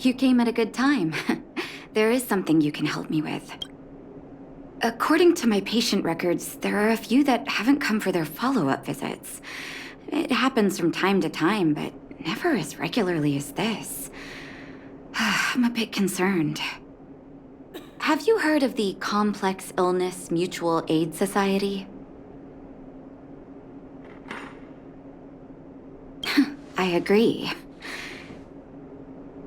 You came at a good time. There is something you can help me with. According to my patient records, there are a few that haven't come for their follow-up visits. It happens from time to time, but never as regularly as this. I'm a bit concerned. Have you heard of the Complex Illness Mutual Aid Society? I agree.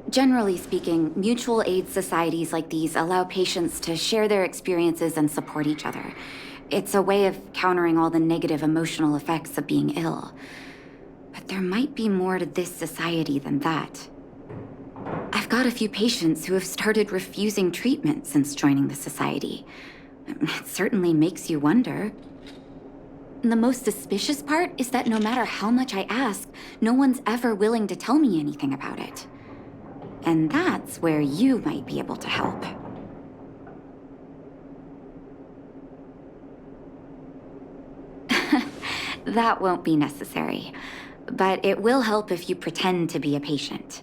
Generally speaking, mutual aid societies like these allow patients to share their experiences and support each other. It's a way of countering all the negative emotional effects of being ill. But there might be more to this society than that. I've got a few patients who have started refusing treatment since joining the society. It certainly makes you wonder. The most suspicious part is that no matter how much I ask, no one's ever willing to tell me anything about it. And that's where you might be able to help. That won't be necessary, but it will help if you pretend to be a patient.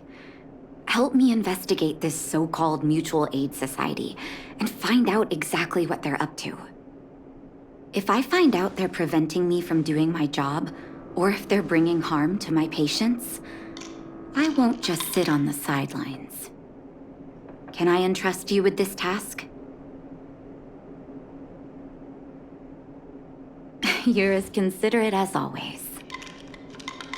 Help me investigate this so-called mutual aid society and find out exactly what they're up to. If I find out they're preventing me from doing my job, or if they're bringing harm to my patients, I won't just sit on the sidelines. Can I entrust you with this task? You're as considerate as always.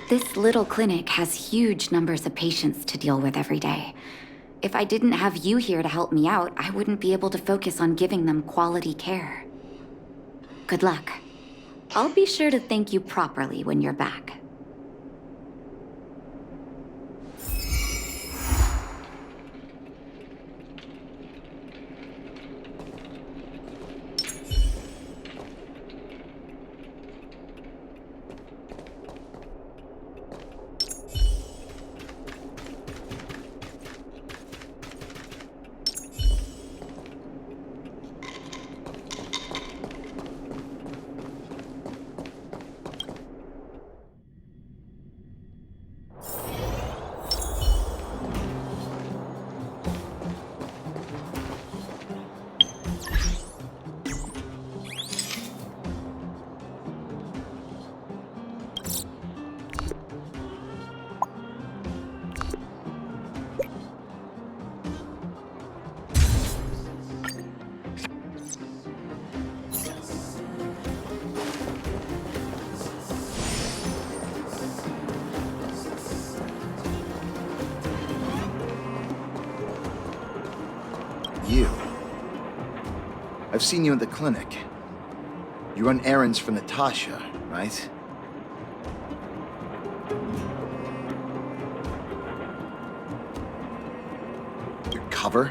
This little clinic has huge numbers of patients to deal with every day. If I didn't have you here to help me out, I wouldn't be able to focus on giving them quality care. Good luck. I'll be sure to thank you properly when you're back. You. I've seen you in the clinic. You run errands for Natasha, right? Your cover?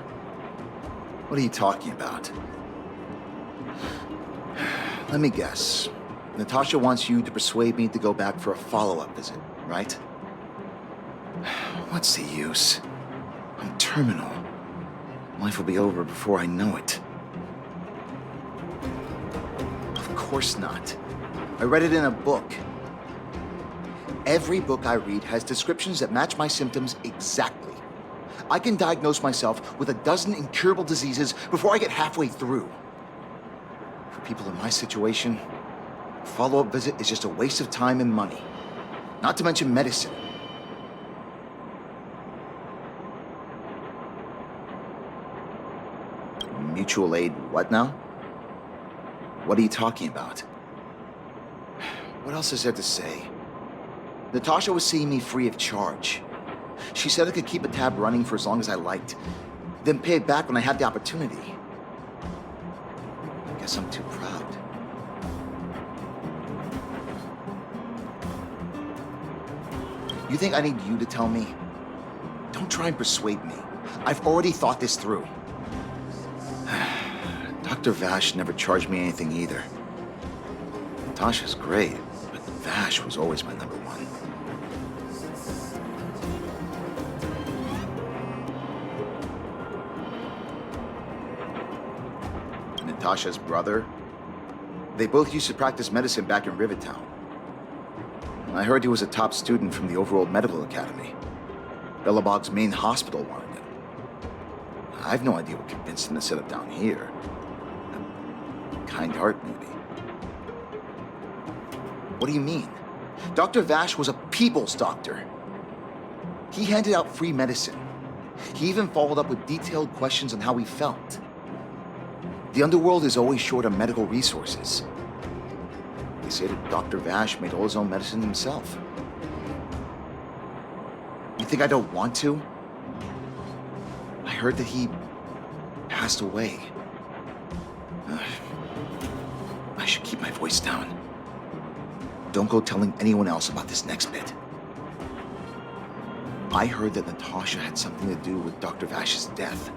What are you talking about? Let me guess. Natasha wants you to persuade me to go back for a follow-up visit, right? What's the use? I'm terminal. Life will be over before I know it. Of course not. I read it in a book. Every book I read has descriptions that match my symptoms exactly. I can diagnose myself with a dozen incurable diseases before I get halfway through. For people in my situation, a follow-up visit is just a waste of time and money. Not to mention medicine. Mutual aid what now? What are you talking about? What else is there to say? Natasha was seeing me free of charge. She said I could keep a tab running for as long as I liked, then pay it back when I had the opportunity. I guess I'm too proud. You think I need you to tell me? Don't try and persuade me. I've already thought this through. Dr. Vash never charged me anything either. Natasha's great, but Vash was always my number one. Natasha's brother? They both used to practice medicine back in Rivertown. I heard he was a top student from the overall medical academy. Bellabog's main hospital wanted him. I have no idea what convinced him to set up down here. A kind heart, maybe. What do you mean? Dr. Vash was a people's doctor. He handed out free medicine. He even followed up with detailed questions on how he felt. The underworld is always short on medical resources. They say that Dr. Vash made all his own medicine himself. You think I don't want to? I heard that he passed away. I should keep my voice down. Don't go telling anyone else about this next bit. I heard that Natasha had something to do with Dr. Vash's death.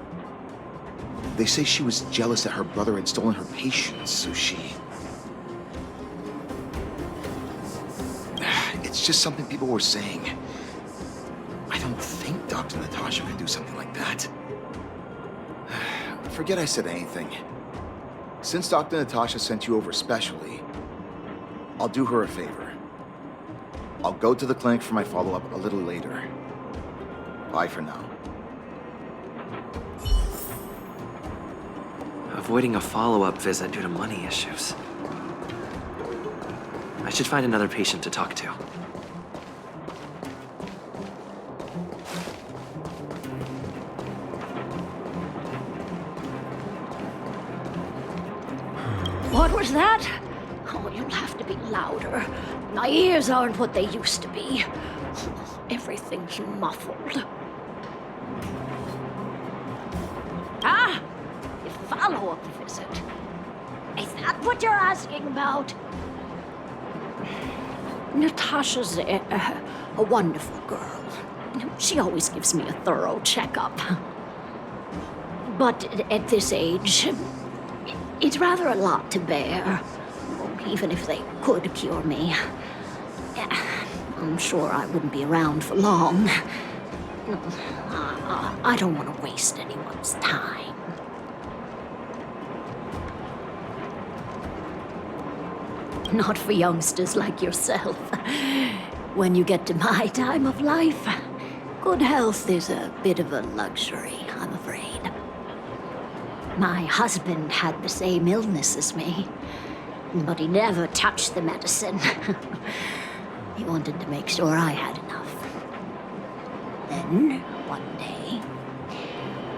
They say she was jealous that her brother had stolen her patients, so she... It's just something people were saying. I don't think Dr. Natasha could do something like that. Forget I said anything. Since Dr. Natasha sent you over specially, I'll do her a favor. I'll go to the clinic for my follow-up a little later. Bye for now. Avoiding a follow-up visit due to money issues. I should find another patient to talk to. What was that? Oh, you'll have to be louder. My ears aren't what they used to be. Everything's muffled. Ah! A follow-up visit. Is that what you're asking about? Natasha's a wonderful girl. She always gives me a thorough checkup. But at this age, it's rather a lot to bear. Even if they could cure me, I'm sure I wouldn't be around for long. I don't want to waste anyone's time. Not for youngsters like yourself. When you get to my time of life, good health is a bit of a luxury, I'm afraid. My husband had the same illness as me, but he never touched the medicine. He wanted to make sure I had enough. Then, one day,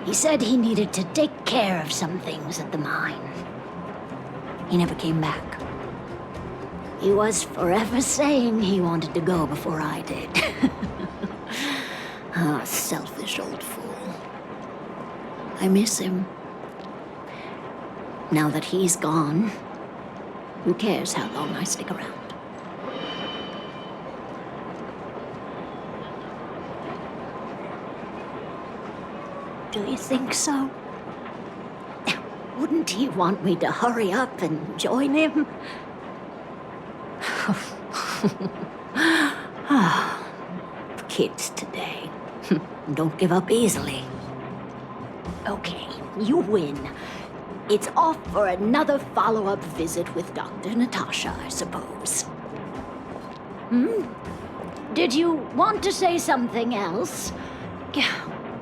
he said he needed to take care of some things at the mine. He never came back. He was forever saying he wanted to go before I did. Ah, selfish old fool. I miss him. Now that he's gone, who cares how long I stick around? Do you think so? Wouldn't he want me to hurry up and join him? Kids today don't give up easily. Okay, you win. It's off for another follow-up visit with Dr. Natasha, I suppose. Did you want to say something else?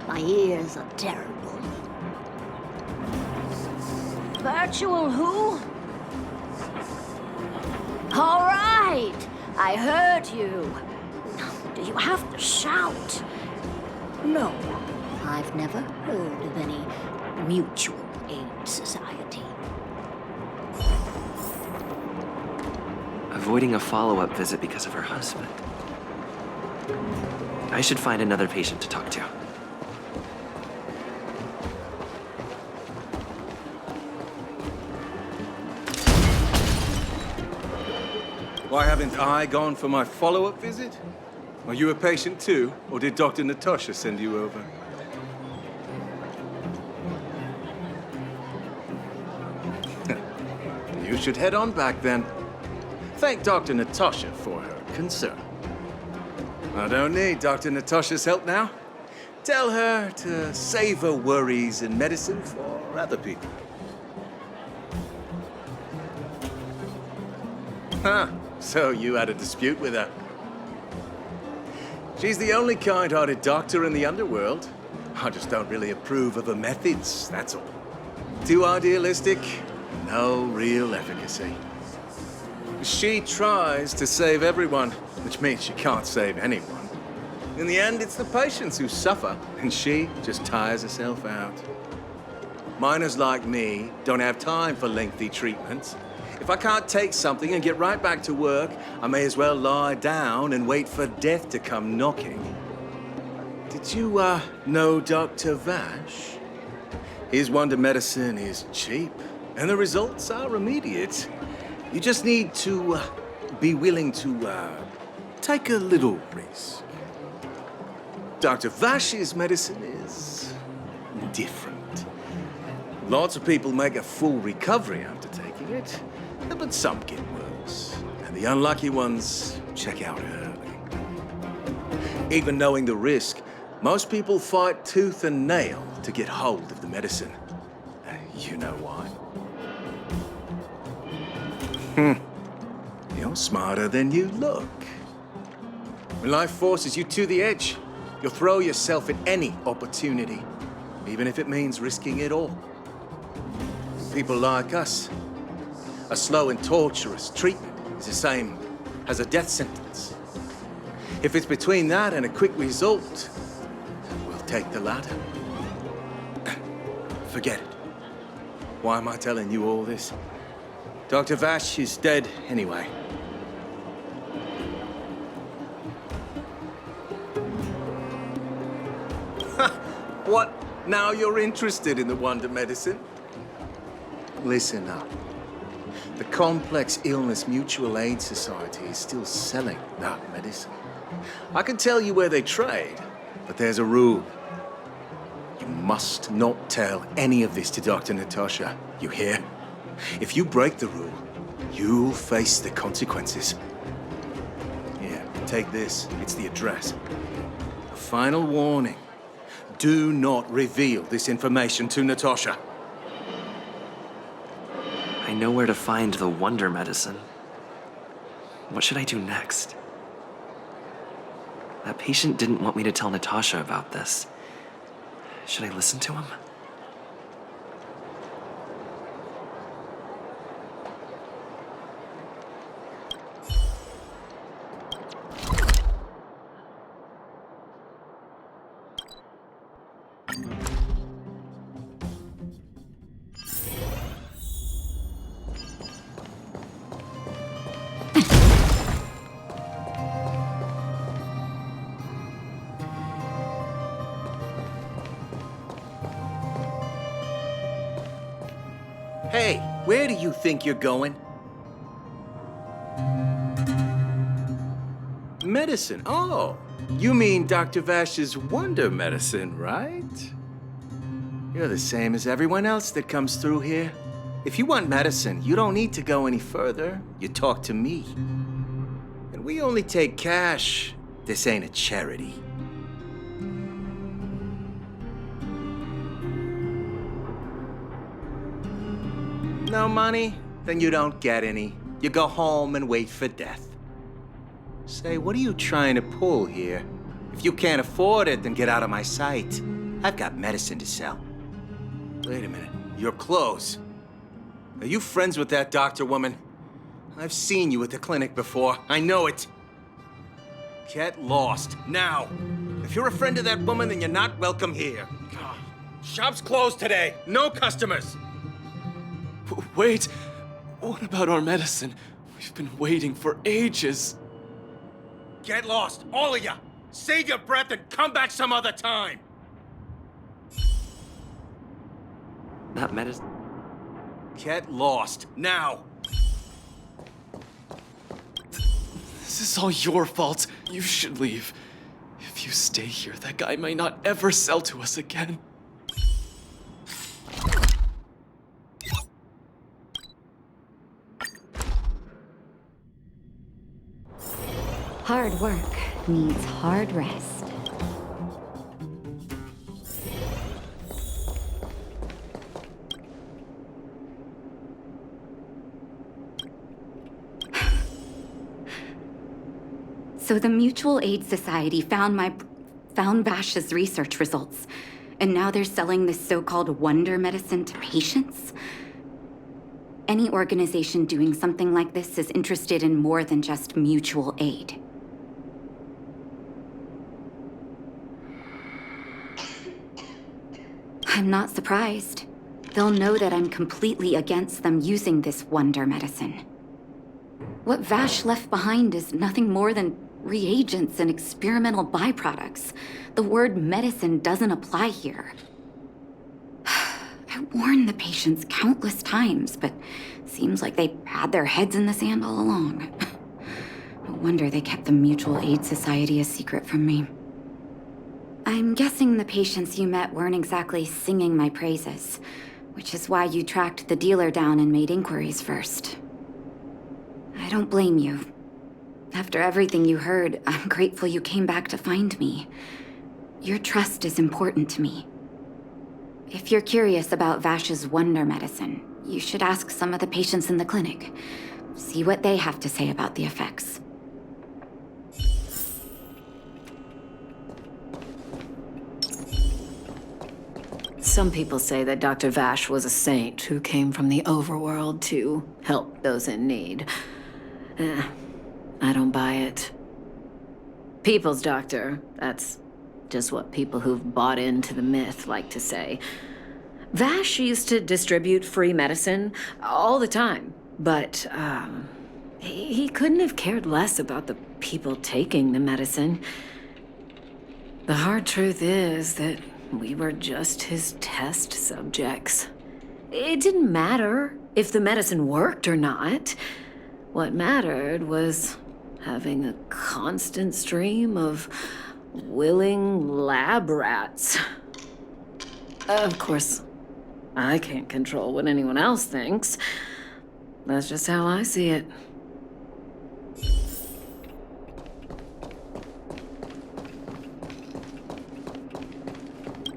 My ears are terrible. Virtual who? All right, I heard you. Do you have to shout? No, I've never heard of any mutual aid society. Avoiding a follow-up visit because of her husband. I should find another patient to talk to. Why haven't I gone for my follow-up visit? Are you a patient too, or did Dr. Natasha send you over? You should head on back then. Thank Dr. Natasha for her concern. I don't need Dr. Natasha's help now. Tell her to save her worries and medicine for other people. Huh, so you had a dispute with her. She's the only kind-hearted doctor in the underworld. I just don't really approve of her methods, that's all. Too idealistic, no real efficacy. She tries to save everyone, which means she can't save anyone. In the end, it's the patients who suffer, and she just tires herself out. Miners like me don't have time for lengthy treatments. If I can't take something and get right back to work, I may as well lie down and wait for death to come knocking. Did you, know Dr. Vash? His wonder medicine is cheap, and the results are immediate. You just need to, be willing to, take a little risk. Dr. Vash's medicine is different. Lots of people make a full recovery after taking it, but some get worse. And the unlucky ones check out early. Even knowing the risk, most people fight tooth and nail to get hold of the medicine. You know why? You're smarter than you look. When life forces you to the edge, you'll throw yourself at any opportunity, even if it means risking it all. People like us, a slow and torturous treatment is the same as a death sentence. If it's between that and a quick result, we'll take the latter. Forget it. Why am I telling you all this? Dr. Vash is dead anyway. What? Now you're interested in the wonder medicine? Listen up. The Complex Illness Mutual Aid Society is still selling that medicine. I can tell you where they trade, but there's a rule. You must not tell any of this to Dr. Natasha, you hear? If you break the rule, you'll face the consequences. Here, take this. It's the address. A final warning. Do not reveal this information to Natasha. I know where to find the wonder medicine. What should I do next? That patient didn't want me to tell Natasha about this. Should I listen to him? Hey, where do you think you're going? Medicine? Oh, you mean Dr. Vash's wonder medicine, right? You're the same as everyone else that comes through here. If you want medicine, you don't need to go any further. You talk to me. And we only take cash. This ain't a charity. No money? Then you don't get any. You go home and wait for death. Say, what are you trying to pull here? If you can't afford it, then get out of my sight. I've got medicine to sell. Wait a minute. Your clothes. Are you friends with that doctor woman? I've seen you at the clinic before. I know it. Get lost, now. If you're a friend of that woman, then you're not welcome here. Shop's closed today. No customers. Wait, what about our medicine? We've been waiting for ages. Get lost, all of ya! Save your breath and come back some other time! That medicine... Get lost, now! This is all your fault. You should leave. If you stay here, that guy may not ever sell to us again. Hard work needs hard rest. So the Mutual Aid Society found Vash's research results. And now they're selling this so-called wonder medicine to patients? Any organization doing something like this is interested in more than just mutual aid. I'm not surprised. They'll know that I'm completely against them using this wonder medicine. What Vash left behind is nothing more than reagents and experimental byproducts. The word medicine doesn't apply here. I warned the patients countless times, but seems like they had their heads in the sand all along. No wonder they kept the Mutual Aid Society a secret from me. I'm guessing the patients you met weren't exactly singing my praises, which is why you tracked the dealer down and made inquiries first. I don't blame you. After everything you heard, I'm grateful you came back to find me. Your trust is important to me. If you're curious about Vash's wonder medicine, you should ask some of the patients in the clinic. See what they have to say about the effects. Some people say that Dr. Vash was a saint who came from the overworld to help those in need. I don't buy it. People's doctor, that's just what people who've bought into the myth like to say. Vash used to distribute free medicine all the time, but he couldn't have cared less about the people taking the medicine. The hard truth is that we were just his test subjects. It didn't matter if the medicine worked or not. What mattered was having a constant stream of willing lab rats. Of course, I can't control what anyone else thinks. That's just how I see it.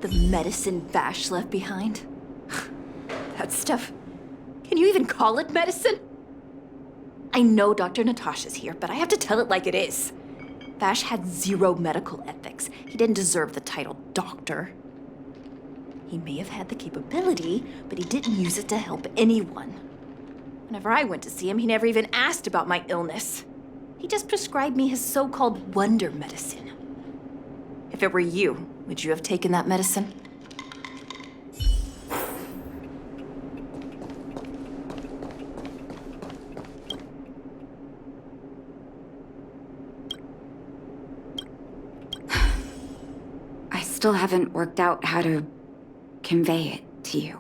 The medicine Vash left behind? That stuff... Can you even call it medicine? I know Dr. Natasha's here, but I have to tell it like it is. Vash had zero medical ethics. He didn't deserve the title doctor. He may have had the capability, but he didn't use it to help anyone. Whenever I went to see him, he never even asked about my illness. He just prescribed me his so-called wonder medicine. If it were you, would you have taken that medicine? I still haven't worked out how to convey it to you.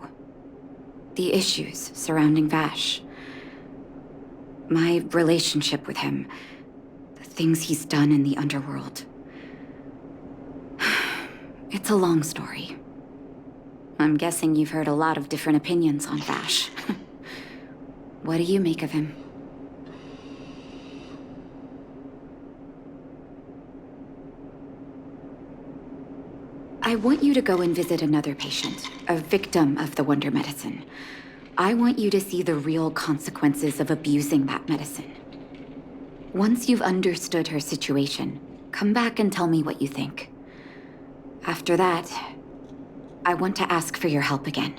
The issues surrounding Vash. My relationship with him. The things he's done in the underworld. It's a long story. I'm guessing you've heard a lot of different opinions on Vash. What do you make of him? I want you to go and visit another patient, a victim of the wonder medicine. I want you to see the real consequences of abusing that medicine. Once you've understood her situation, come back and tell me what you think. After that, I want to ask for your help again.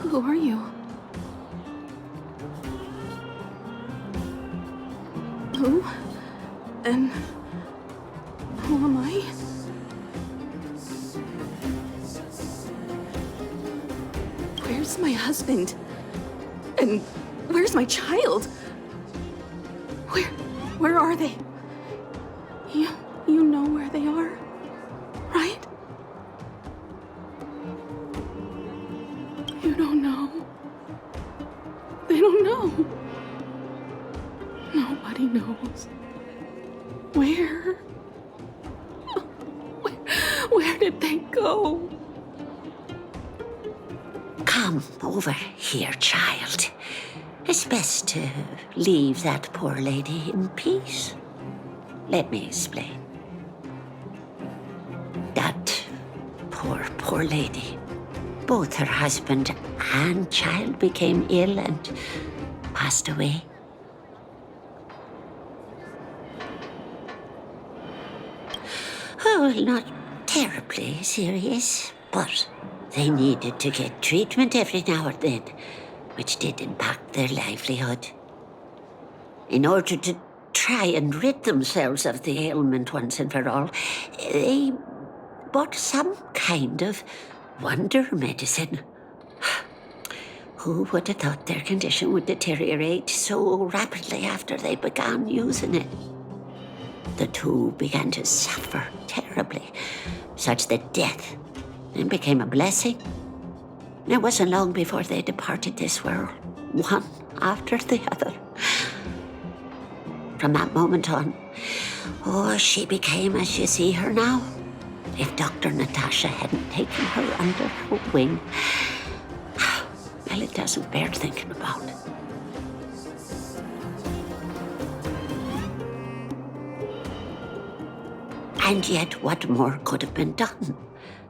Who are you? Who? And who am I? Where's my husband? And where's my child? Where are they? You know where they are, right? You don't know. They don't know. Nobody knows. Where did they go? Come over here, child. It's best to leave that poor lady in peace. Let me explain. That poor lady. Both her husband and child became ill and passed away. Oh, well, not terribly serious, but they needed to get treatment every now and then, which did impact their livelihood. In order to try and rid themselves of the ailment once and for all, they bought some kind of wonder medicine. Who would have thought their condition would deteriorate so rapidly after they began using it? The two began to suffer terribly, such that death became a blessing. It wasn't long before they departed this world, one after the other. From that moment on, she became as you see her now. If Dr. Natasha hadn't taken her under her wing, well, it doesn't bear thinking about. And yet, what more could have been done?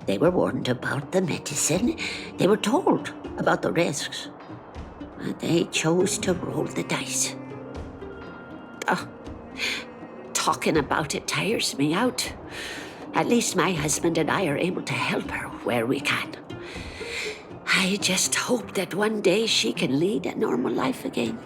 They were warned about the medicine. They were told about the risks. And they chose to roll the dice. Talking about it tires me out. At least my husband and I are able to help her where we can. I just hope that one day she can lead a normal life again.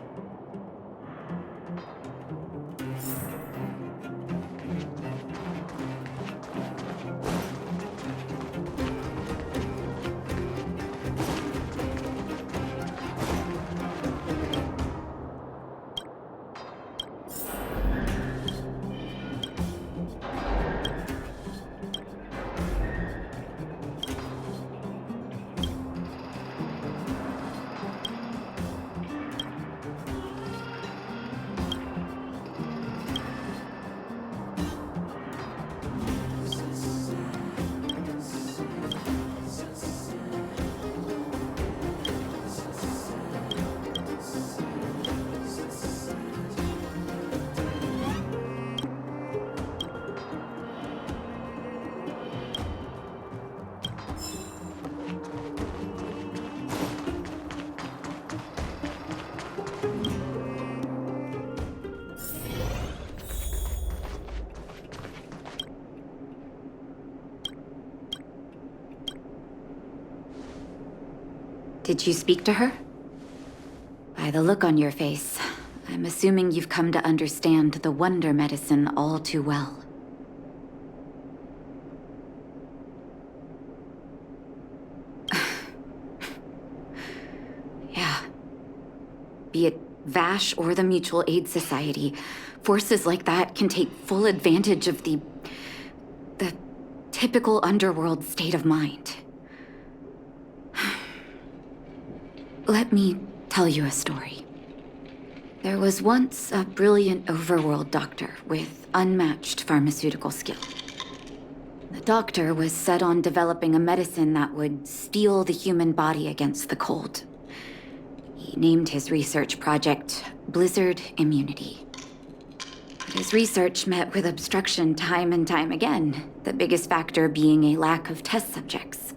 Did you speak to her? By the look on your face, I'm assuming you've come to understand the wonder medicine all too well. Yeah. Be it Vash or the Mutual Aid Society, forces like that can take full advantage of the typical underworld state of mind. Let me tell you a story. There was once a brilliant overworld doctor with unmatched pharmaceutical skill. The doctor was set on developing a medicine that would steel the human body against the cold. He named his research project Blizzard Immunity. But his research met with obstruction time and time again, the biggest factor being a lack of test subjects.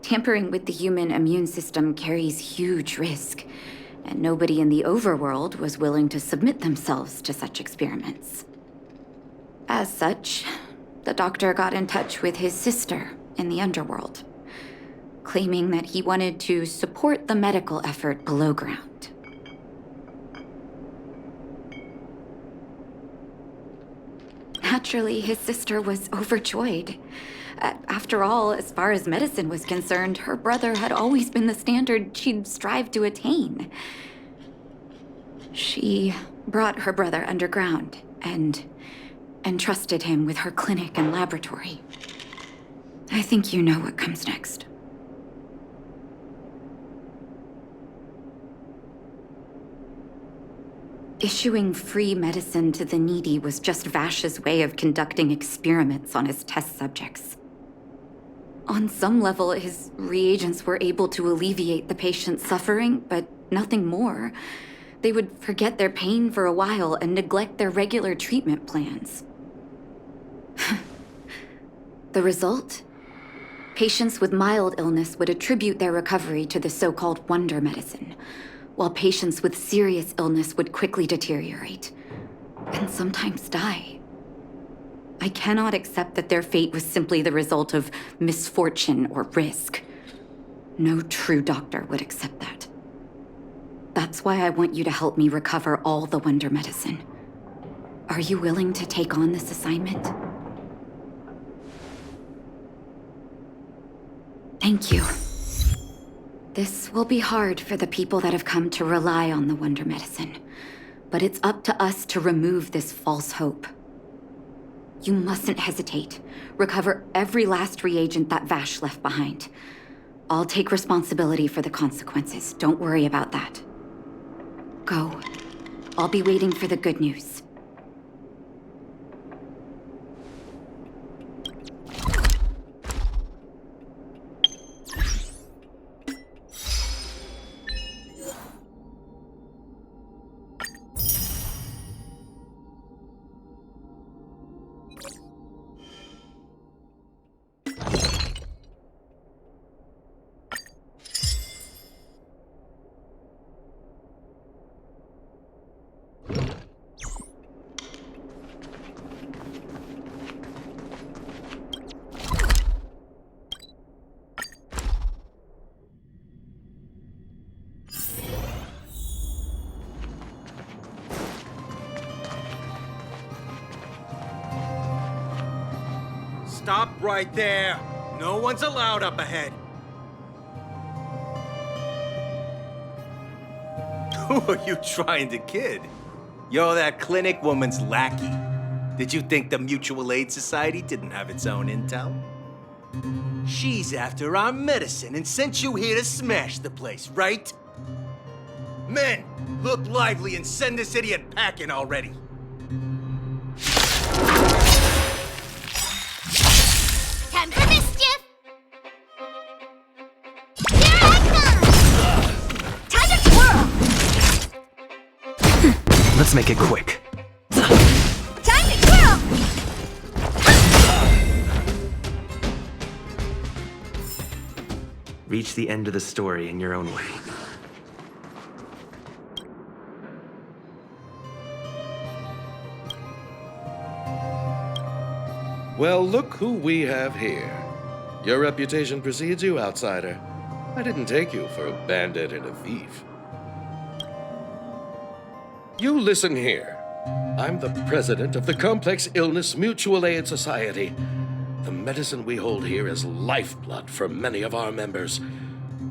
Tampering with the human immune system carries huge risk, and nobody in the overworld was willing to submit themselves to such experiments. As such, the doctor got in touch with his sister in the underworld, claiming that he wanted to support the medical effort below ground. Naturally, his sister was overjoyed. After all, as far as medicine was concerned, her brother had always been the standard she'd strived to attain. She brought her brother underground and entrusted him with her clinic and laboratory. I think you know what comes next. Issuing free medicine to the needy was just Vash's way of conducting experiments on his test subjects. On some level, his reagents were able to alleviate the patient's suffering, but nothing more. They would forget their pain for a while and neglect their regular treatment plans. The result? Patients with mild illness would attribute their recovery to the so-called wonder medicine, while patients with serious illness would quickly deteriorate, and sometimes die. I cannot accept that their fate was simply the result of misfortune or risk. No true doctor would accept that. That's why I want you to help me recover all the wonder medicine. Are you willing to take on this assignment? Thank you. This will be hard for the people that have come to rely on the wonder medicine, but it's up to us to remove this false hope. You mustn't hesitate. Recover every last reagent that Vash left behind. I'll take responsibility for the consequences. Don't worry about that. Go. I'll be waiting for the good news. Stop right there! No one's allowed up ahead! Who are you trying to kid? You're that clinic woman's lackey. Did you think the Mutual Aid Society didn't have its own intel? She's after our medicine and sent you here to smash the place, right? Men, look lively and send this idiot packing already. Time for mischief! Here I come! Time to twirl! Let's make it quick. Time to twirl! Reach the end of the story in your own way. Well, look who we have here. Your reputation precedes you, outsider. I didn't take you for a bandit and a thief. You listen here. I'm the president of the Complex Illness Mutual Aid Society. The medicine we hold here is lifeblood for many of our members.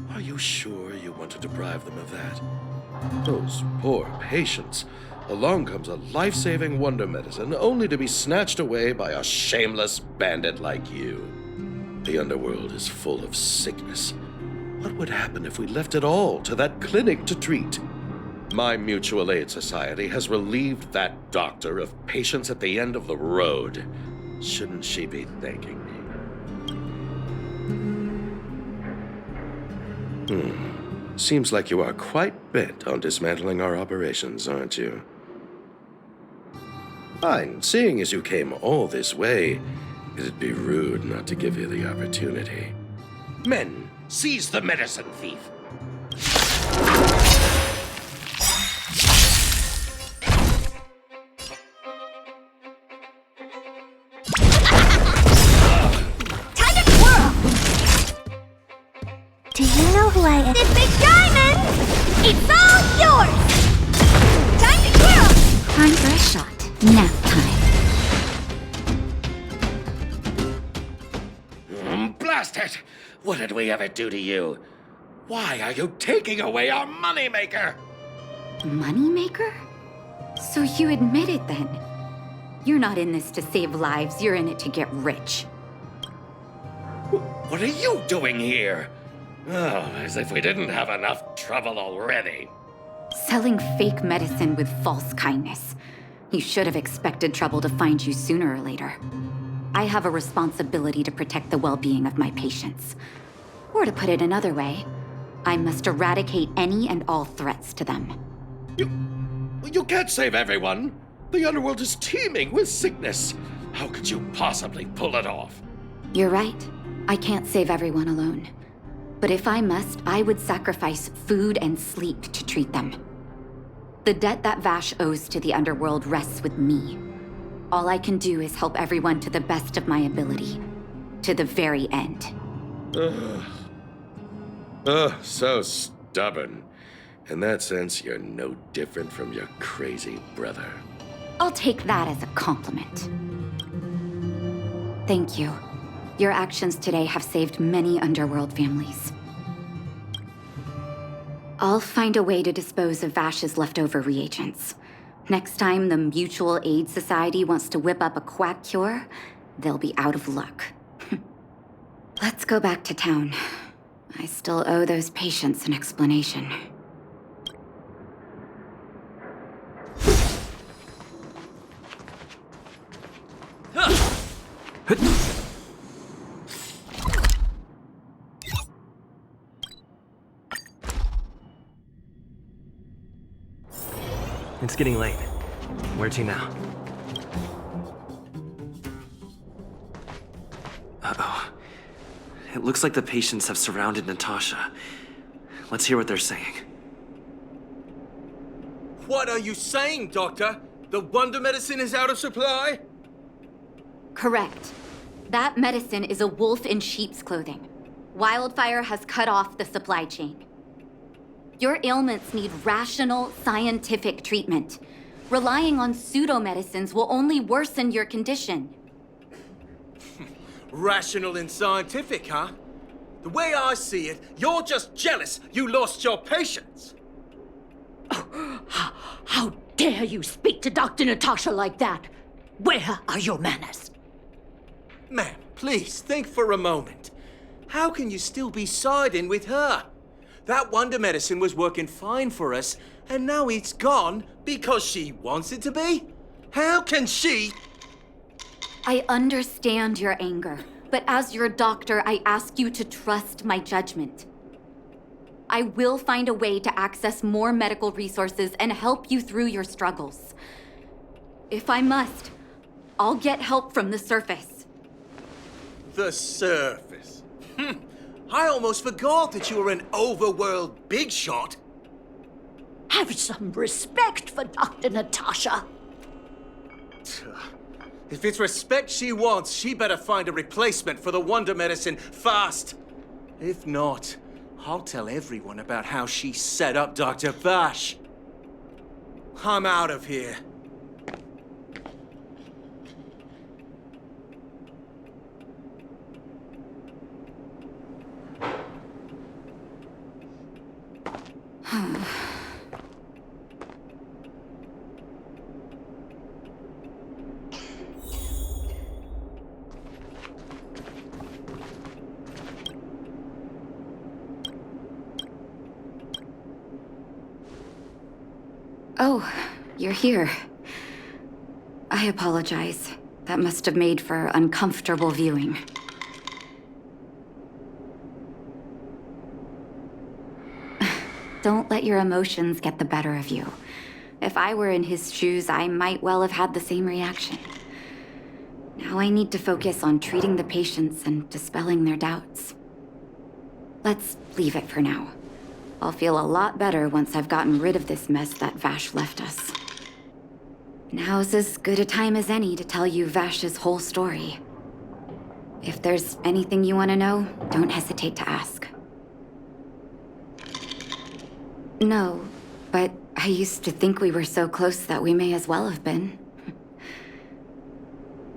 Are you sure you want to deprive them of that? Those poor patients. Along comes a life-saving wonder medicine only to be snatched away by a shameless bandit like you. The underworld is full of sickness. What would happen if we left it all to that clinic to treat? My Mutual Aid Society has relieved that doctor of patients at the end of the road. Shouldn't she be thanking me? Seems like you are quite bent on dismantling our operations, aren't you? Fine. Seeing as you came all this way, it'd be rude not to give you the opportunity. Men, seize the medicine thief. Time to twirl! Do you know who I am? This big diamond! It's all yours! Time to twirl! Time for a shot. Nap time. Blast it! What did we ever do to you? Why are you taking away our moneymaker? Moneymaker? So you admit it then? You're not in this to save lives, you're in it to get rich. What are you doing here? Oh, as if we didn't have enough trouble already. Selling fake medicine with false kindness. You should have expected trouble to find you sooner or later. I have a responsibility to protect the well-being of my patients. Or to put it another way, I must eradicate any and all threats to them. You can't save everyone. The underworld is teeming with sickness. How could you possibly pull it off? You're right. I can't save everyone alone. But if I must, I would sacrifice food and sleep to treat them. The debt that Vash owes to the underworld rests with me. All I can do is help everyone to the best of my ability. To the very end. So stubborn. In that sense, you're no different from your crazy brother. I'll take that as a compliment. Thank you. Your actions today have saved many underworld families. I'll find a way to dispose of Vash's leftover reagents. Next time the Mutual Aid Society wants to whip up a quack cure, they'll be out of luck. Let's go back to town. I still owe those patients an explanation. It's getting late. Where to now? Uh-oh. It looks like the patients have surrounded Natasha. Let's hear what they're saying. What are you saying, Doctor? The wonder medicine is out of supply? Correct. That medicine is a wolf in sheep's clothing. Wildfire has cut off the supply chain. Your ailments need rational, scientific treatment. Relying on pseudo-medicines will only worsen your condition. Rational and scientific, huh? The way I see it, you're just jealous you lost your patients. How dare you speak to Dr. Natasha like that? Where are your manners? Ma'am, please think for a moment. How can you still be siding with her? That wonder medicine was working fine for us, and now it's gone because she wants it to be? How can she? I understand your anger, but as your doctor, I ask you to trust my judgment. I will find a way to access more medical resources and help you through your struggles. If I must, I'll get help from the surface. The surface? I almost forgot that you were an overworld big shot. Have some respect for Dr. Natasha. If it's respect she wants, she better find a replacement for the wonder medicine fast. If not, I'll tell everyone about how she set up Dr. Vash. I'm out of here. Oh, you're here. I apologize. That must have made for uncomfortable viewing. Don't let your emotions get the better of you. If I were in his shoes, I might well have had the same reaction. Now I need to focus on treating the patients and dispelling their doubts. Let's leave it for now. I'll feel a lot better once I've gotten rid of this mess that Vash left us. Now's as good a time as any to tell you Vash's whole story. If there's anything you want to know, don't hesitate to ask. No, but I used to think we were so close that we may as well have been.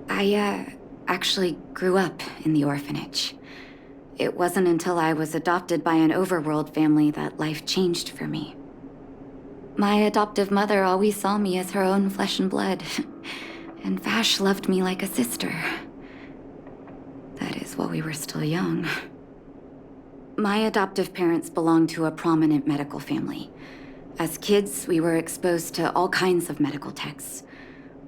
I, actually grew up in the orphanage. It wasn't until I was adopted by an overworld family that life changed for me. My adoptive mother always saw me as her own flesh and blood, and Vash loved me like a sister. That is while we were still young. My adoptive parents belonged to a prominent medical family. As kids, we were exposed to all kinds of medical texts.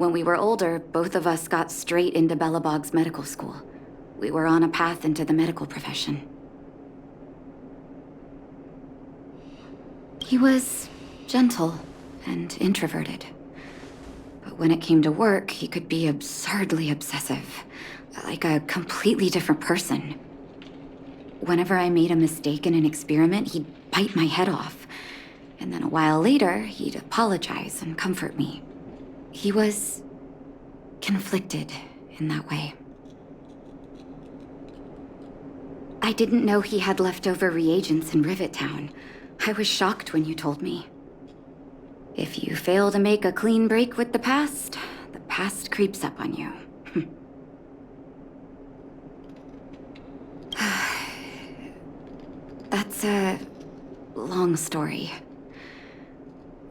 When we were older, both of us got straight into Belobog's medical school. We were on a path into the medical profession. He was gentle and introverted. But when it came to work, he could be absurdly obsessive, like a completely different person. Whenever I made a mistake in an experiment, he'd bite my head off. And then a while later, he'd apologize and comfort me. He was conflicted in that way. I didn't know he had leftover reagents in Rivet Town. I was shocked when you told me. If you fail to make a clean break with the past creeps up on you. That's a long story.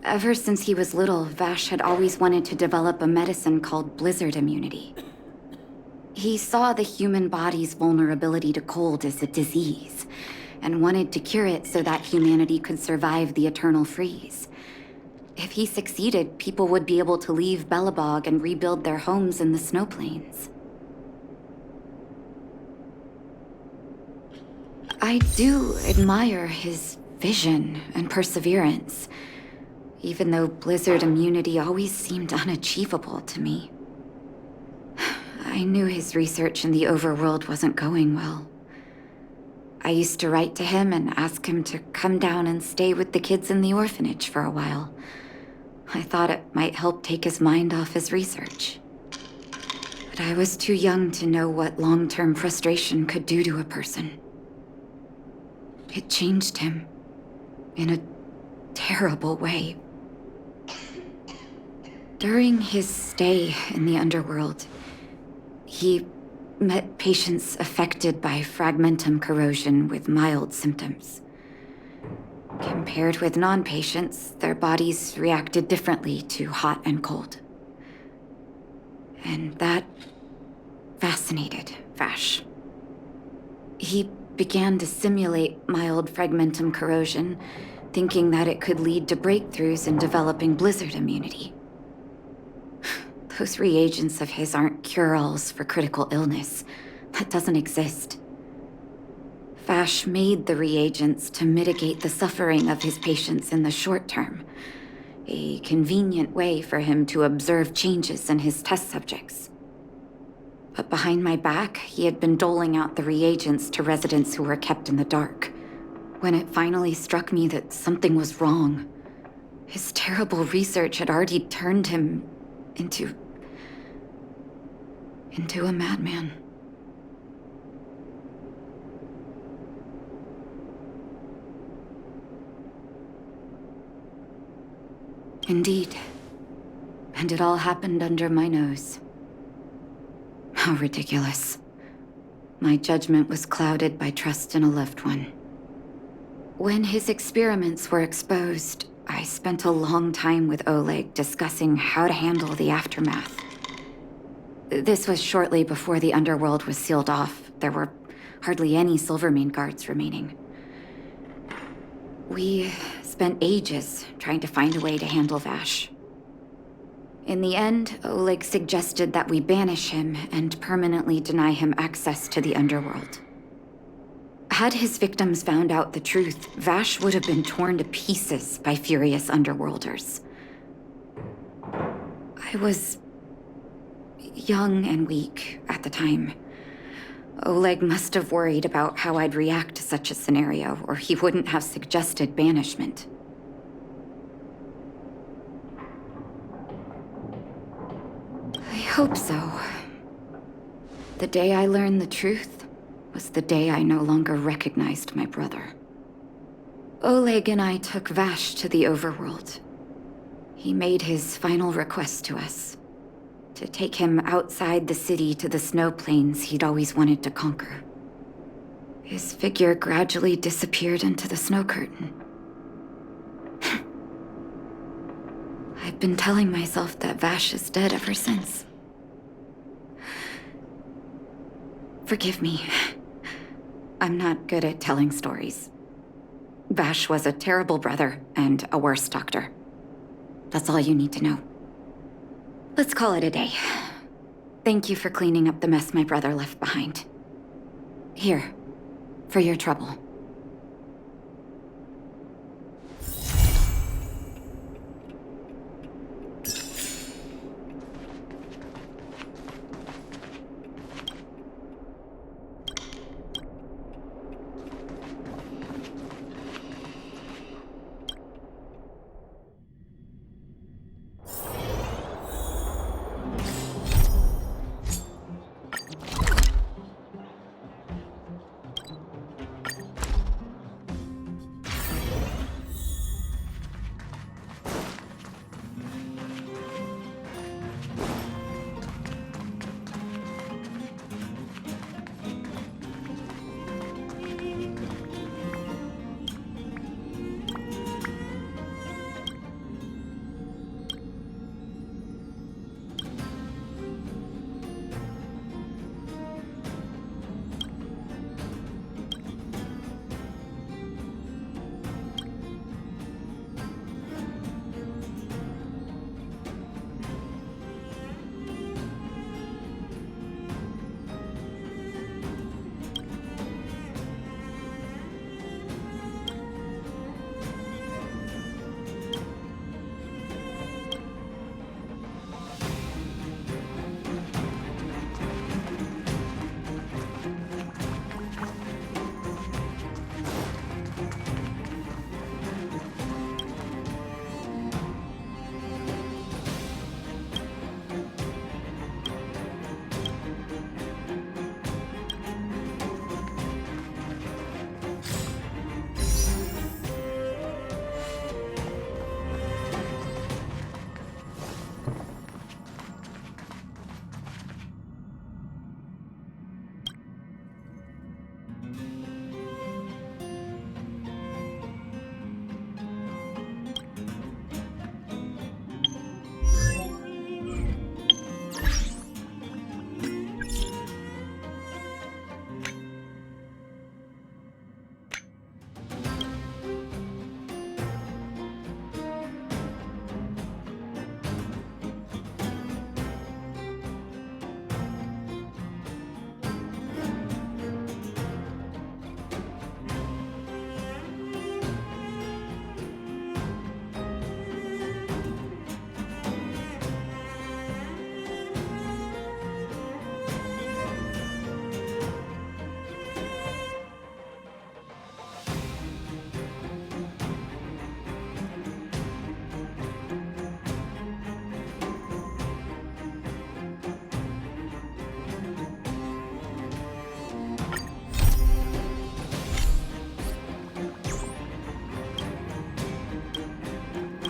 Ever since he was little, Vash had always wanted to develop a medicine called blizzard immunity. He saw the human body's vulnerability to cold as a disease, and wanted to cure it so that humanity could survive the eternal freeze. If he succeeded, people would be able to leave Belobog and rebuild their homes in the snow plains. I do admire his vision and perseverance, even though blizzard immunity always seemed unachievable to me. I knew his research in the overworld wasn't going well. I used to write to him and ask him to come down and stay with the kids in the orphanage for a while. I thought it might help take his mind off his research. But I was too young to know what long-term frustration could do to a person. It changed him in a terrible way. During his stay in the underworld, he met patients affected by fragmentum corrosion with mild symptoms. Compared with non-patients, their bodies reacted differently to hot and cold. And that fascinated Vash. He began to simulate mild fragmentum corrosion, thinking that it could lead to breakthroughs in developing blizzard immunity. Those reagents of his aren't cure-alls for critical illness. That doesn't exist. Vash made the reagents to mitigate the suffering of his patients in the short term. A convenient way for him to observe changes in his test subjects. But behind my back, he had been doling out the reagents to residents who were kept in the dark. When it finally struck me that something was wrong, his terrible research had already turned him into a madman. Indeed. And it all happened under my nose. How ridiculous. My judgment was clouded by trust in a loved one. When his experiments were exposed, I spent a long time with Oleg discussing how to handle the aftermath. This was shortly before the underworld was sealed off. There were hardly any Silvermane guards remaining. We spent ages trying to find a way to handle Vash. In the end, Oleg suggested that we banish him and permanently deny him access to the underworld. Had his victims found out the truth, Vash would have been torn to pieces by furious underworlders. I was young and weak at the time. Oleg must have worried about how I'd react to such a scenario, or he wouldn't have suggested banishment. I hope so. The day I learned the truth was the day I no longer recognized my brother. Oleg and I took Vash to the overworld. He made his final request to us. To take him outside the city to the snow plains he'd always wanted to conquer. His figure gradually disappeared into the snow curtain. I've been telling myself that Vash is dead ever since. Forgive me. I'm not good at telling stories. Vash was a terrible brother and a worse doctor. That's all you need to know. Let's call it a day. Thank you for cleaning up the mess my brother left behind. Here, for your trouble.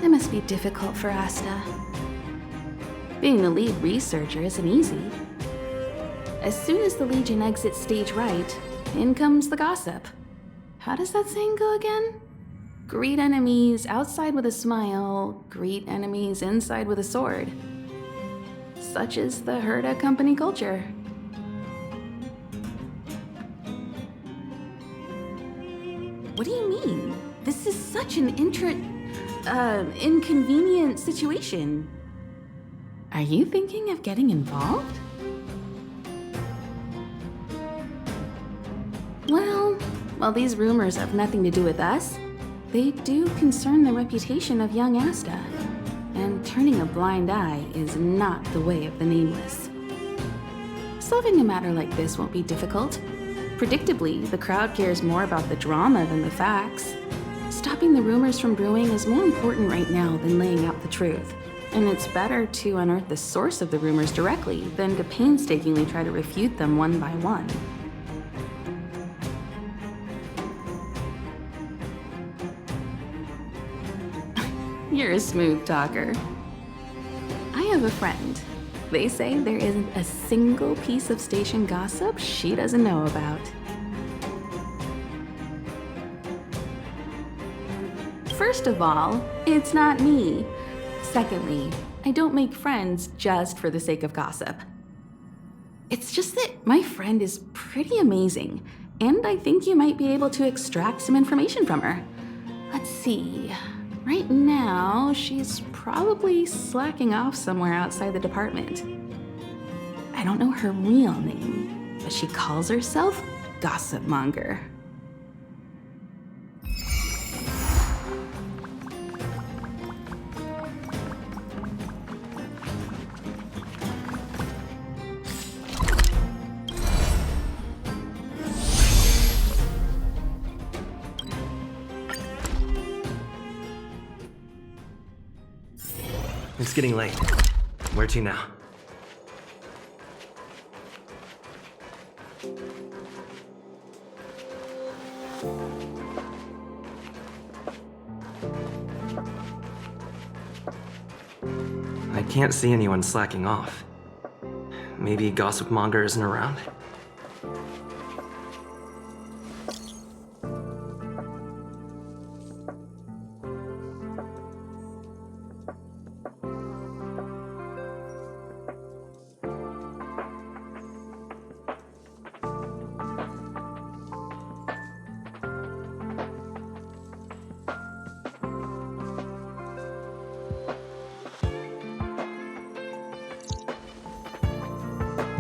It must be difficult for Asta. Being the lead researcher isn't easy. As soon as the Legion exits stage right, in comes the gossip. How does that saying go again? Greet enemies outside with a smile, greet enemies inside with a sword. Such is the Herda company culture. What do you mean? This is such an inconvenient situation. Are you thinking of getting involved? Well, while these rumors have nothing to do with us, they do concern the reputation of young Asta. And turning a blind eye is not the way of the Nameless. Solving a matter like this won't be difficult. Predictably, the crowd cares more about the drama than the facts. Stopping the rumors from brewing is more important right now than laying out the truth. And it's better to unearth the source of the rumors directly than to painstakingly try to refute them one by one. You're a smooth talker. I have a friend. They say there isn't a single piece of station gossip she doesn't know about. First of all, it's not me. Secondly, I don't make friends just for the sake of gossip. It's just that my friend is pretty amazing, and I think you might be able to extract some information from her. Let's see. Right now, she's probably slacking off somewhere outside the department. I don't know her real name, but she calls herself Gossip Monger. It's getting late. Where to now? I can't see anyone slacking off. Maybe Gossip Monger isn't around?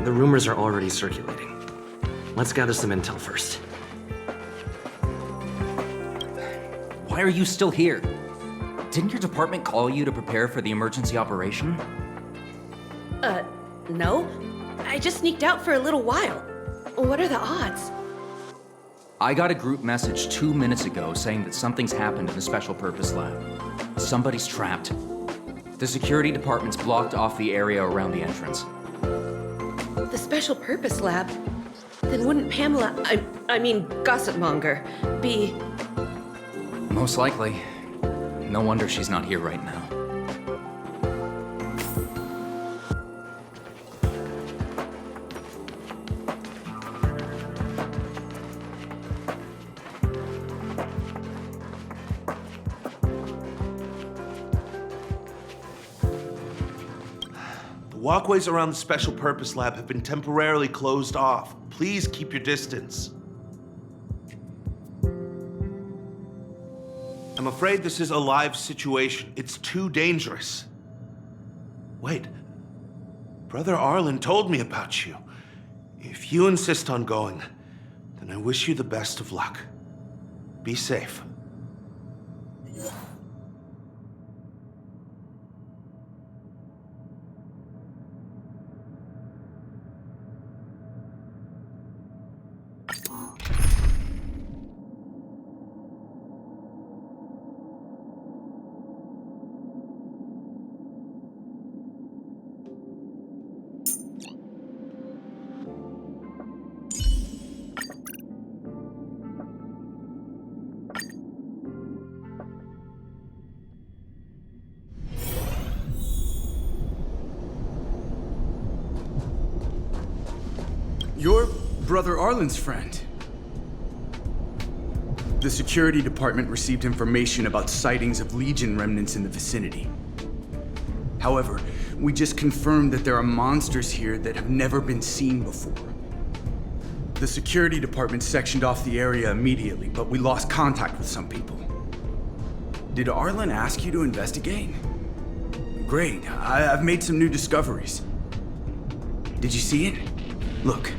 The rumors are already circulating. Let's gather some intel first. Why are you still here? Didn't your department call you to prepare for the emergency operation? No. I just sneaked out for a little while. What are the odds? I got a group message 2 minutes ago saying that something's happened in the Special Purpose Lab. Somebody's trapped. The security department's blocked off the area around the entrance. The Special Purpose Lab? Then wouldn't Pamela, I mean Gossip Monger, be... Most likely. No wonder she's not here right now. Walkways around the Special Purpose Lab have been temporarily closed off. Please keep your distance. I'm afraid this is a live situation. It's too dangerous. Wait. Brother Arlen told me about you. If you insist on going, then I wish you the best of luck. Be safe. You're Brother Arlen's friend. The security department received information about sightings of Legion remnants in the vicinity. However, we just confirmed that there are monsters here that have never been seen before. The security department sectioned off the area immediately, but we lost contact with some people. Did Arlen ask you to investigate? Great, I've made some new discoveries. Did you see it? Look.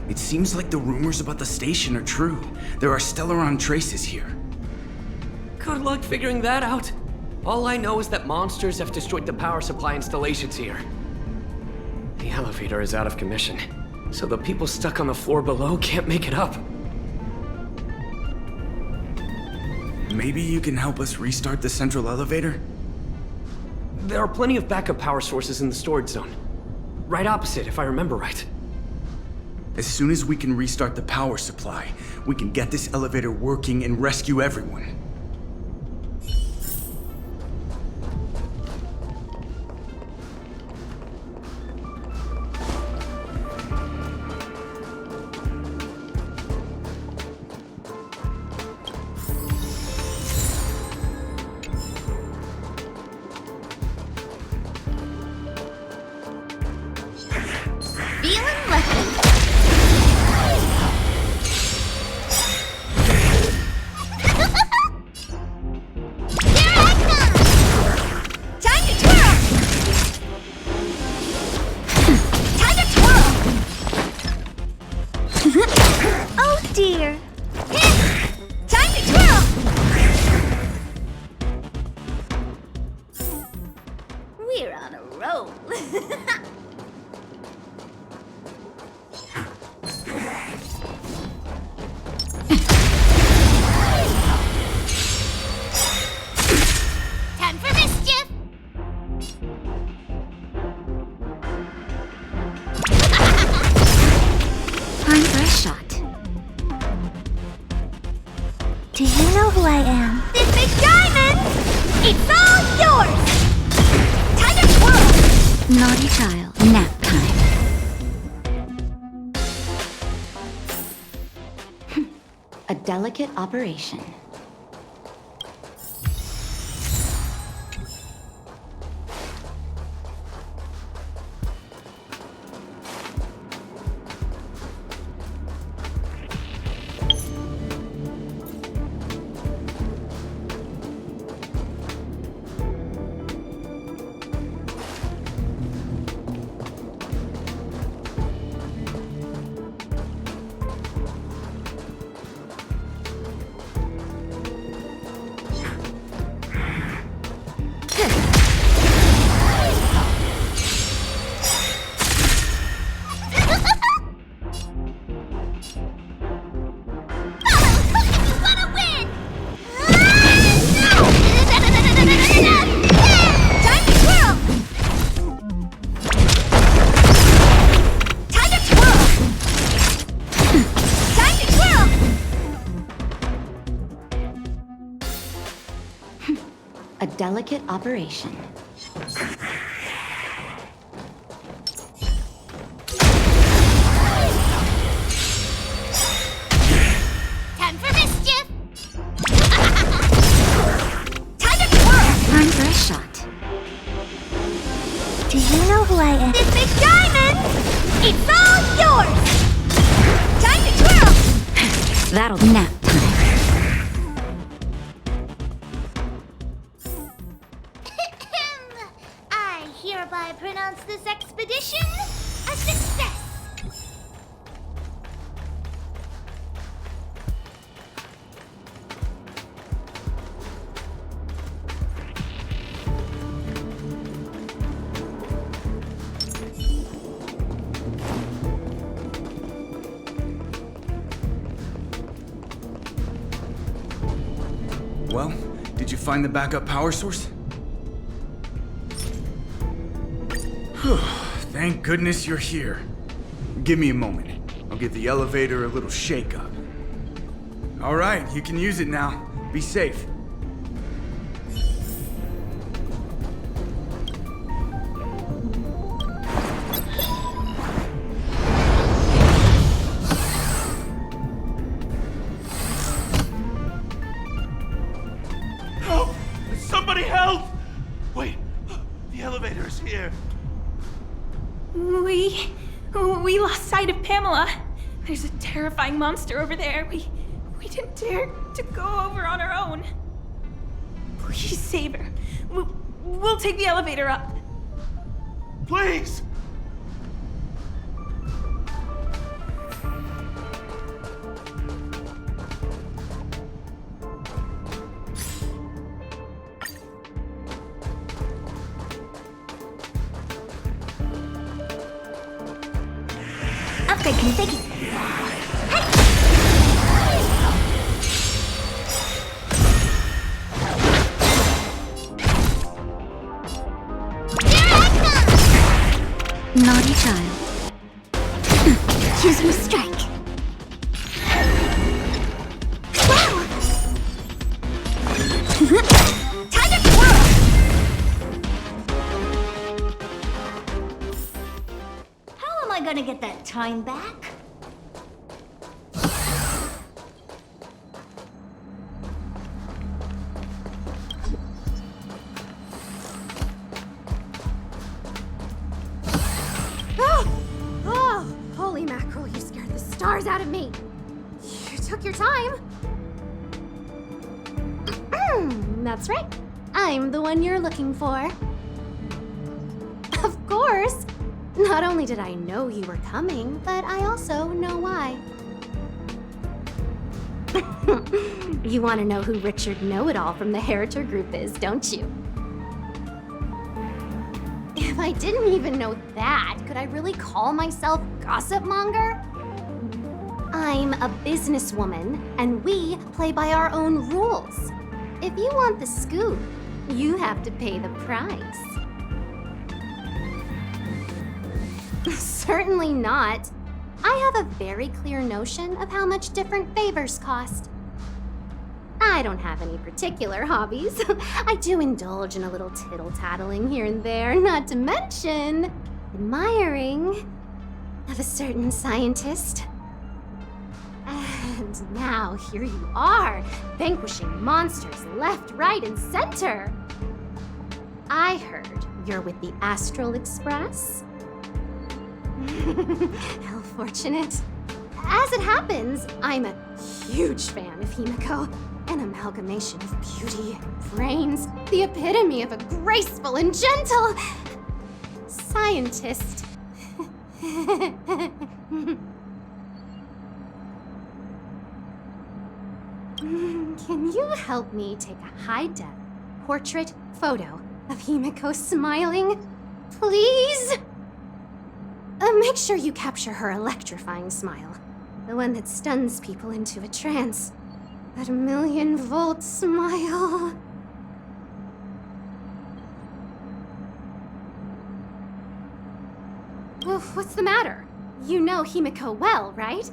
It seems like the rumors about the station are true. There are Stellaron traces here. Good luck figuring that out. All I know is that monsters have destroyed the power supply installations here. The elevator is out of commission, so the people stuck on the floor below can't make it up. Maybe you can help us restart the central elevator? There are plenty of backup power sources in the storage zone. Right opposite, if I remember right. As soon as we can restart the power supply, we can get this elevator working and rescue everyone. Feeling lucky. Oh dear. Time to twirl! We're on a roll. Time for mischief! Time for a shot. Do you know who I am? This big diamond! It's all yours! Time to twirl! Naughty child. Nap time. A delicate operation. A delicate operation. Time for mischief! Time to twirl! Time for a shot. Do you know who I am? This big diamond! It's all yours! Time to twirl! That'll nap time. I hereby pronounce this expedition a success! Well, did you find the backup power source? Thank goodness you're here. Give me a moment. I'll give the elevator a little shake-up. All right, you can use it now. Be safe. Help! Somebody help! Wait, the elevator is here. We lost sight of Pamela. There's a terrifying monster over there. We didn't dare to go over on our own. Please save her. We'll take the elevator up. Please! Upgrade configured. Naughty child. Choose my strike. Wow! Time to twirl! How am I gonna get that time back? Oh, holy mackerel, you scared the stars out of me. You took your time. That's right. I'm the one you're looking for. Of course. Not only did I know you were coming, but I also know why. You want to know who Richard Know-It-All from the Heritor Group is, don't you? If I didn't even know that, could I really call myself gossip monger? I'm a businesswoman, and we play by our own rules. If you want the scoop, you have to pay the price. Certainly not. I have a very clear notion of how much different favors cost. I don't have any particular hobbies. I do indulge in a little tittle-tattling here and there, not to mention admiring of a certain scientist. And now here you are, vanquishing monsters left, right, and center. I heard you're with the Astral Express. How fortunate. As it happens, I'm a huge fan of Himiko. An amalgamation of beauty and brains, the epitome of a graceful and gentle scientist. Can you help me take a high-def portrait photo of Himiko smiling, please? Make sure you capture her electrifying smile, the one that stuns people into a trance. That 1,000,000-volt smile. Well, what's the matter? You know Himiko well, right?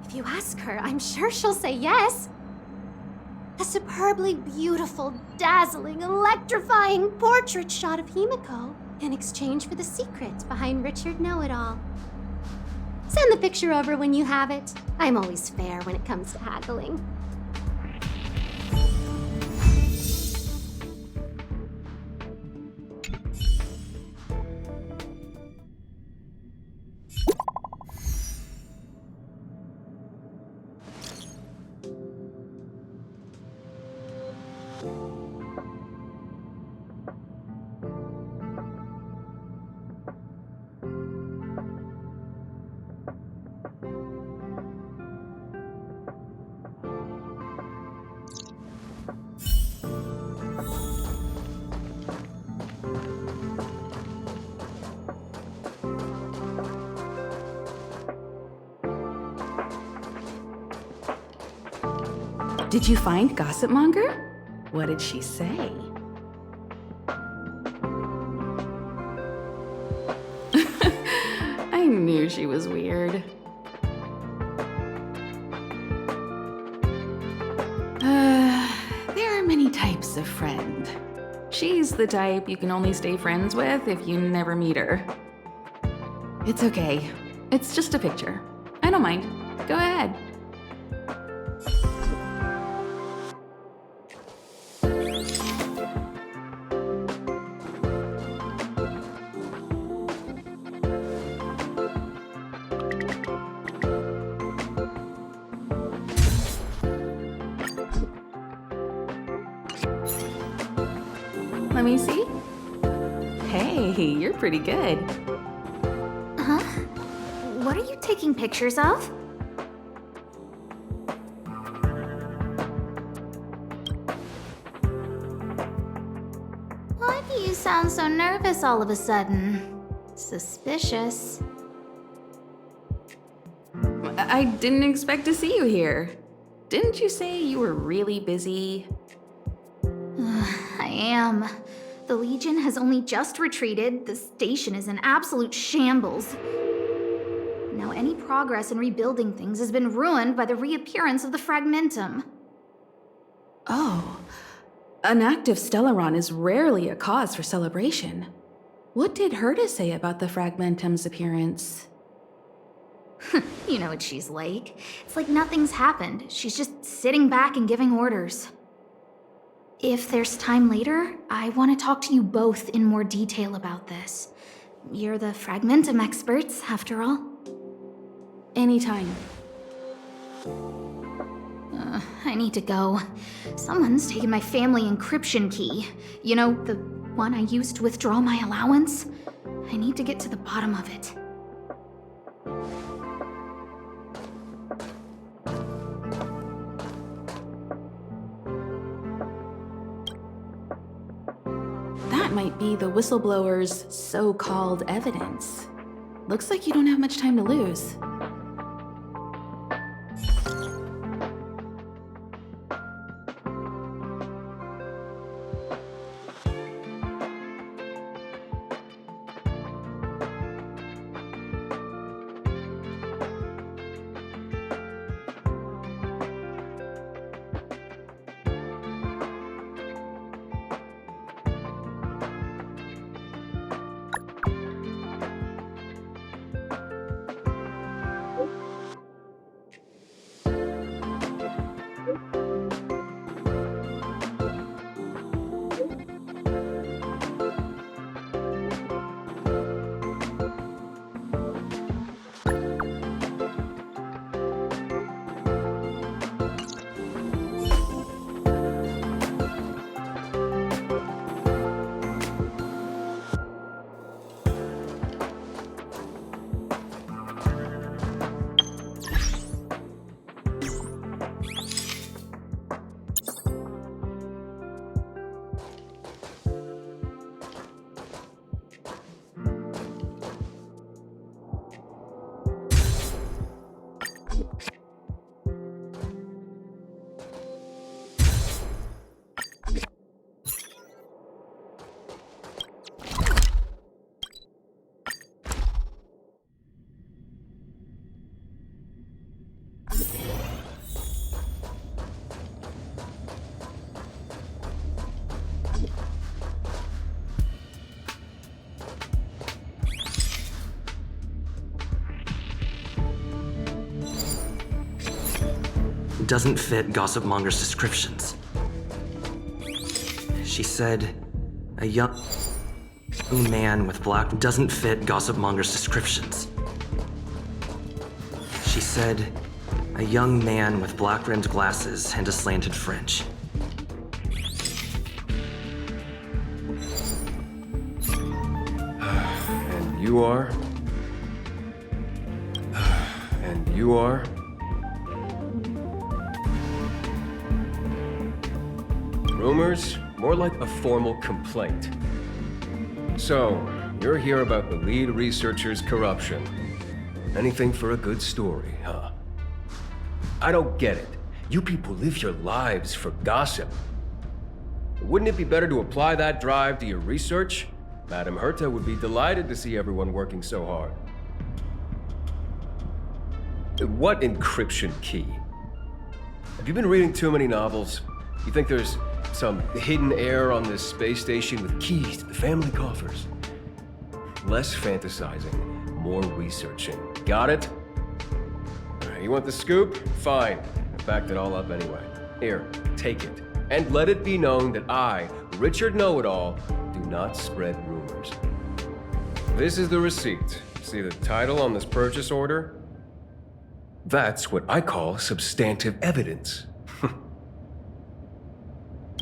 If you ask her, I'm sure she'll say yes. A superbly beautiful, dazzling, electrifying portrait shot of Himiko in exchange for the secret behind Richard Know-It-All. Send the picture over when you have it. I'm always fair when it comes to haggling. Did you find Gossip Monger? What did she say? I knew she was weird. There are many types of friend. She's the type you can only stay friends with if you never meet her. It's okay. It's just a picture. I don't mind. Go ahead. Let me see. Hey, you're pretty good. Huh? What are you taking pictures of? Why do you sound so nervous all of a sudden? Suspicious. I didn't expect to see you here. Didn't you say you were really busy? I am. The Legion has only just retreated. The station is in absolute shambles. Now any progress in rebuilding things has been ruined by the reappearance of the Fragmentum. Oh. An active Stellaron is rarely a cause for celebration. What did Herta say about the Fragmentum's appearance? You know what she's like. It's like nothing's happened. She's just sitting back and giving orders. If there's time later, I want to talk to you both in more detail about this. You're the Fragmentum experts, after all. Anytime. I need to go. Someone's taken my family encryption key. You know, the one I used to withdraw my allowance? I need to get to the bottom of it. might be the whistleblower's so-called evidence. Looks like you don't have much time to lose. Doesn't fit Gossip Monger's descriptions. She said, a young man with black doesn't fit Gossip Monger's descriptions. She said, a young man with black-rimmed glasses and a slanted fringe. And you are? And you are? Rumors? More like a formal complaint. So, you're here about the lead researcher's corruption. Anything for a good story, huh? I don't get it. You people live your lives for gossip. Wouldn't it be better to apply that drive to your research? Madame Herta would be delighted to see everyone working so hard. What encryption key? Have you been reading too many novels? You think there's some hidden heir on this space station with keys to the family coffers? Less fantasizing, more researching. Got it? You want the scoop? Fine. I backed it all up anyway. Here, take it. And let it be known that I, Richard Know-It-All, do not spread rumors. This is the receipt. See the title on this purchase order? That's what I call substantive evidence.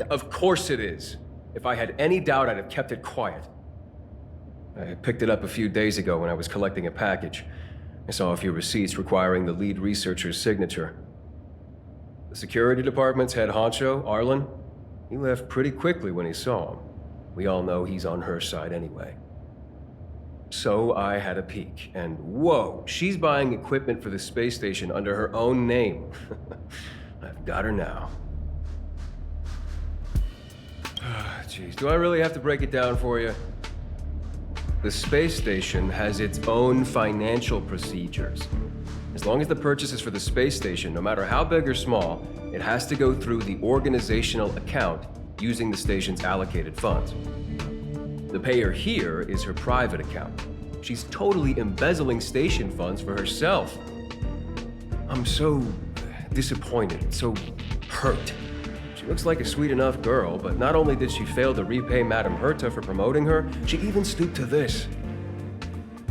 Of course it is. If I had any doubt, I'd have kept it quiet. I picked it up a few days ago when I was collecting a package. I saw a few receipts requiring the lead researcher's signature. The security department's head honcho, Arlen, he left pretty quickly when he saw him. We all know he's on her side anyway. So I had a peek, and whoa, she's buying equipment for the space station under her own name. I've got her now. Jeez, do I really have to break it down for you? The space station has its own financial procedures. As long as the purchase is for the space station, no matter how big or small, it has to go through the organizational account using the station's allocated funds. The payer here is her private account. She's totally embezzling station funds for herself. I'm so disappointed, so hurt. She looks like a sweet enough girl, but not only did she fail to repay Madame Herta for promoting her, she even stooped to this.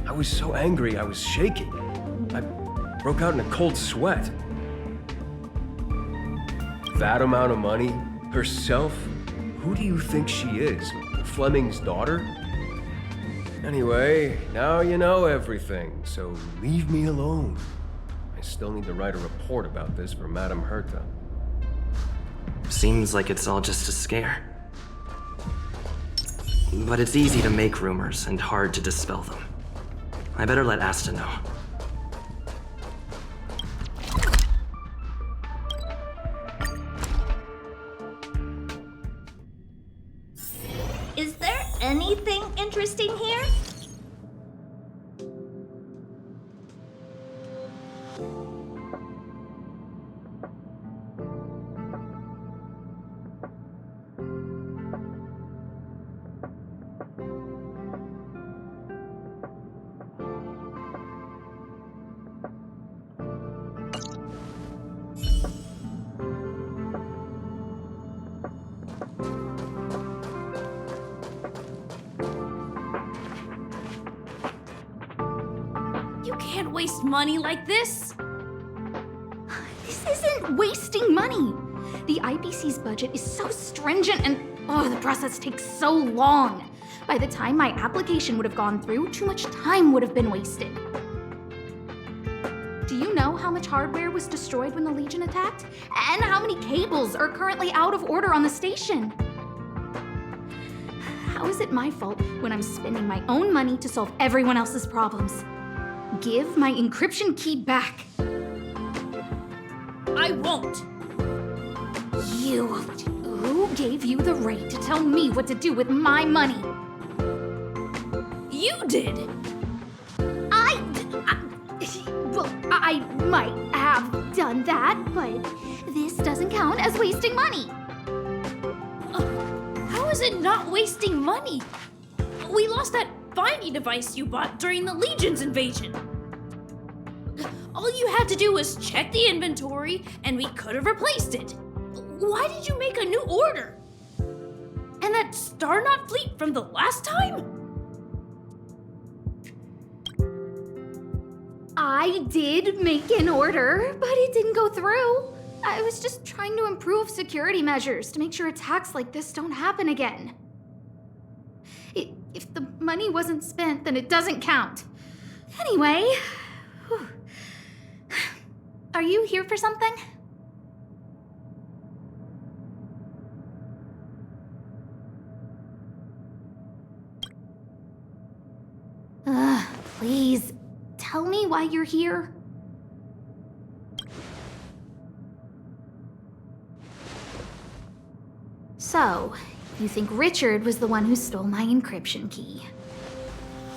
I was so angry, I was shaking. I broke out in a cold sweat. That amount of money? Herself? Who do you think she is? Fleming's daughter? Anyway, now you know everything, so leave me alone. I still need to write a report about this for Madame Herta. Seems like it's all just a scare. But it's easy to make rumors and hard to dispel them. I better let Asta know. Is there anything interesting here? You can't waste money like this! This isn't wasting money. The IBC's budget is so stringent and the process takes so long. By the time my application would have gone through, too much time would have been wasted. Do you know how much hardware was destroyed when the Legion attacked? And how many cables are currently out of order on the station? How is it my fault when I'm spending my own money to solve everyone else's problems? Give my encryption key back. I won't. Who gave you the right to tell me what to do with my money? You did. I might have done that, but this doesn't count as wasting money. How is it not wasting money? We lost that finding device you bought during the Legion's invasion. All you had to do was check the inventory, and we could have replaced it. Why did you make a new order? And that Starnaut fleet from the last time? I did make an order, but it didn't go through. I was just trying to improve security measures to make sure attacks like this don't happen again. If the money wasn't spent, then it doesn't count. Anyway, are you here for something? Please, tell me why you're here. So, you think Richard was the one who stole my encryption key.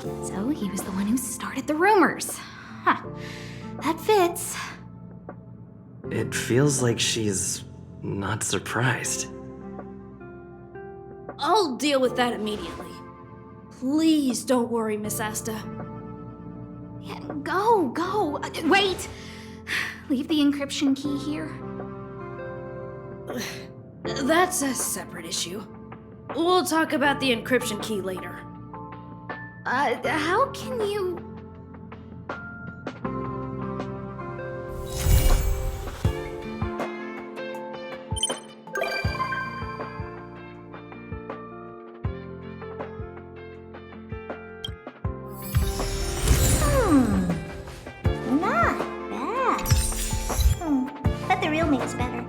So he was the one who started the rumors. Huh. That fits. It feels like she's not surprised. I'll deal with that immediately. Please don't worry, Miss Asta. Yeah, go. Wait! Leave the encryption key here. That's a separate issue. We'll talk about the encryption key later. How can you... Not bad. But the real me is better.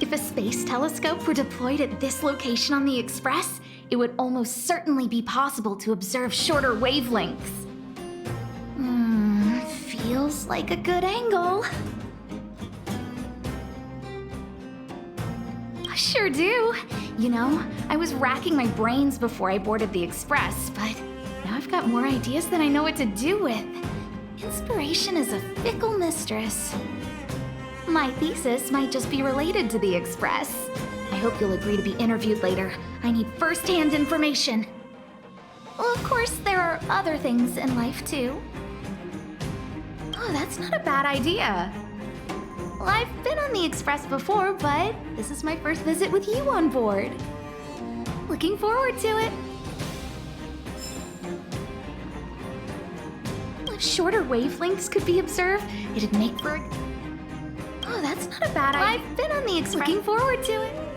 If a space telescope were deployed at this location on the Express, it would almost certainly be possible to observe shorter wavelengths. Feels like a good angle. I sure do. You know, I was racking my brains before I boarded the Express, but now I've got more ideas than I know what to do with. Inspiration is a fickle mistress. My thesis might just be related to the Express. I hope you'll agree to be interviewed later. I need first-hand information. Well, of course, there are other things in life, too. Oh, that's not a bad idea. Well, I've been on the Express before, but this is my first visit with you on board. Looking forward to it. If shorter wavelengths could be observed, it'd make for a... Oh, that's not a bad idea. I've been on the Express. Looking forward to it.